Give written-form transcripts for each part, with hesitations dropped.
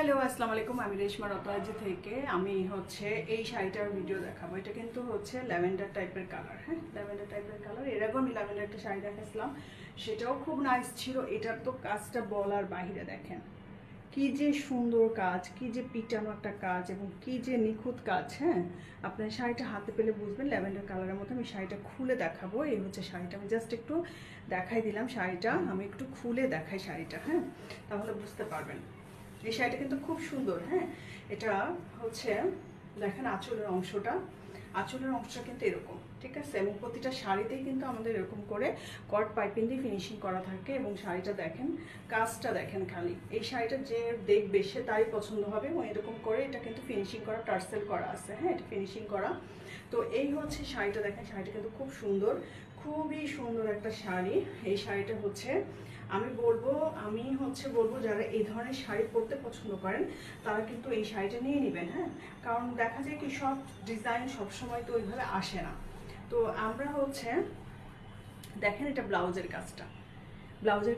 Hello আসসালামু আলাইকুম, আমি রেশমা রতনাজি থেকে। আমি এই শাড়িটার ভিডিও দেখাবো। এটা কিন্তু ল্যাভেন্ডার টাইপের কালার। হ্যাঁ, ল্যাভেন্ডার টাইপের কালার। এর আগেও আমি ল্যাভেন্ডার একটা শাড়ি দেখাচ্ছিলাম, সেটাও খুব নাইস ছিল। এটার তো কাজটা বলার বাহিরে। দেখেন কি যে সুন্দর কাজ, কি যে পিটানো একটা কাজ এবং কি যে নিখুঁত কাজ। হ্যাঁ, আপনার শাড়িটা হাতে পেলে বুঝবেন ল্যাভেন্ডার কালারের মতো। আমি শাড়িটা খুলে দেখাবো। এই শাড়িটা আমি জাস্ট একটু দেখাই দিলাম। শাড়িটা আমি একটু খুলে দেখাই শাড়িটা, হ্যাঁ, তাহলে বুঝতে পারবেন। এই শাড়িটা কিন্তু খুব সুন্দর। হ্যাঁ, এটা দেখেন আঁচলের অংশটা, কিন্তু এরকম, ঠিক আছে। এবং প্রতিটা শাড়িতেই কিন্তু আমাদের এরকম করে কট পাইপিং দিয়ে ফিনিশিং করা থাকে। এবং শাড়িটা দেখেন, কাজটা দেখেন, খালি এই শাড়িটা যে দেখবে সে তাই পছন্দ হবে। এবং এরকম করে এটা কিন্তু ফিনিশিং করা, টার্সেল করা আছে। হ্যাঁ, এটা ফিনিশিং করা। তো এই শাড়িটা দেখেন, শাড়িটা কিন্তু খুব সুন্দর, খুবই সুন্দর একটা শাড়ি। এই শাড়িটা আমি বলবো যারা এই ধরনের শাড়ি পরতে পছন্দ করেন তারা কিন্তু এই শাড়িটা নিয়ে নেবেন। হ্যাঁ, কারণ দেখা যায় কি সব ডিজাইন সবসময় তো ওইভাবে আসে না। তো আমরা দেখেন এটা ব্লাউজের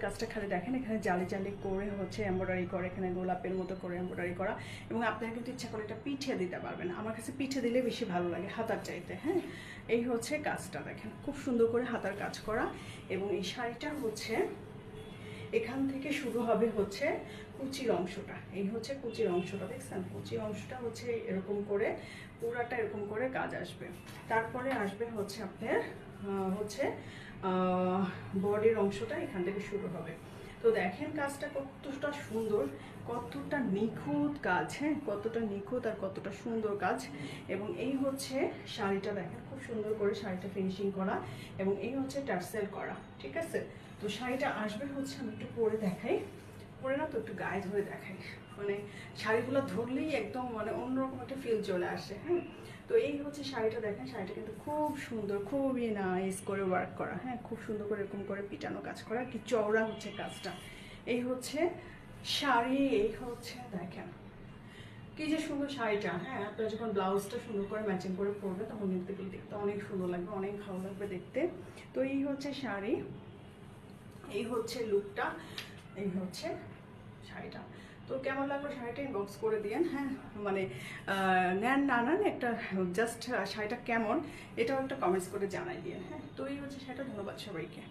কাজটা খালি দেখেন, এখানে জালি জালি করে এমব্রয়ডারি করে, এখানে গোলাপের মতো করে এমব্রয়ডারি করা। এবং আপনারা কিন্তু ইচ্ছা করে এটা পিঠে দিতে পারবেন। আমার কাছে পিঠে দিলে বেশি ভালো লাগে হাতার চাইতে। হ্যাঁ, এই কাজটা দেখেন, খুব সুন্দর করে হাতার কাজ করা। এবং এই শাড়িটা এখান থেকে শুরু হবে কুচির অংশটা। এই কুচির অংশটা, দেখছেন? কুচির অংশটা এরকম করে, পুরাটা এরকম করে কাজ আসবে। তারপরে আসবে আপনার বডির অংশটা, এখান থেকে শুরু হবে। তো দেখেন কাজটা কতটা সুন্দর, কতটা নিখুঁত কাজ। হ্যাঁ, কতটা নিখুঁত আর কতটা সুন্দর কাজ। এবং এই শাড়িটা দেখেন, খুব সুন্দর করে শাড়িটা ফিনিশিং করা। এবং এই টার্সেল করা, ঠিক আছে। তো শাড়িটা আসবে আমি একটু পরে দেখাই, পরে না তো একটু গায়ে ধরে দেখাই। মানে শাড়িগুলো ধরলেই একদম অন্যরকম একটা ফিল চলে আসে। হ্যাঁ, তো এই শাড়িটা দেখেন, শাড়িটা কিন্তু খুব সুন্দর, খুবই নাইস করে ওয়ার্ক করা। হ্যাঁ, খুব সুন্দর করে এরকম করে পিটানো কাজ করা, কি চওড়া কাজটা। এই শাড়ি, এই দেখেন কি যে সুন্দর শাড়িটা। হ্যাঁ, আপনারা যখন ব্লাউজটা সুন্দর করে ম্যাচিং করে পরবে তখন কিন্তু দেখতে অনেক সুন্দর লাগবে, অনেক ভালো লাগবে দেখতে। তো এই শাড়ি, এই লুকটা, এই শাড়িটা। তো কেমন লাগলো শাড়িটা ইনবক্স করে দিয়েন। হ্যাঁ, নেন না নেন একটা জাস্ট শাড়িটা কেমন এটাও একটা কমেন্টস করে জানাই দিয়ে। হ্যাঁ, তো এই শাড়িটা। ধন্যবাদ সবাইকে।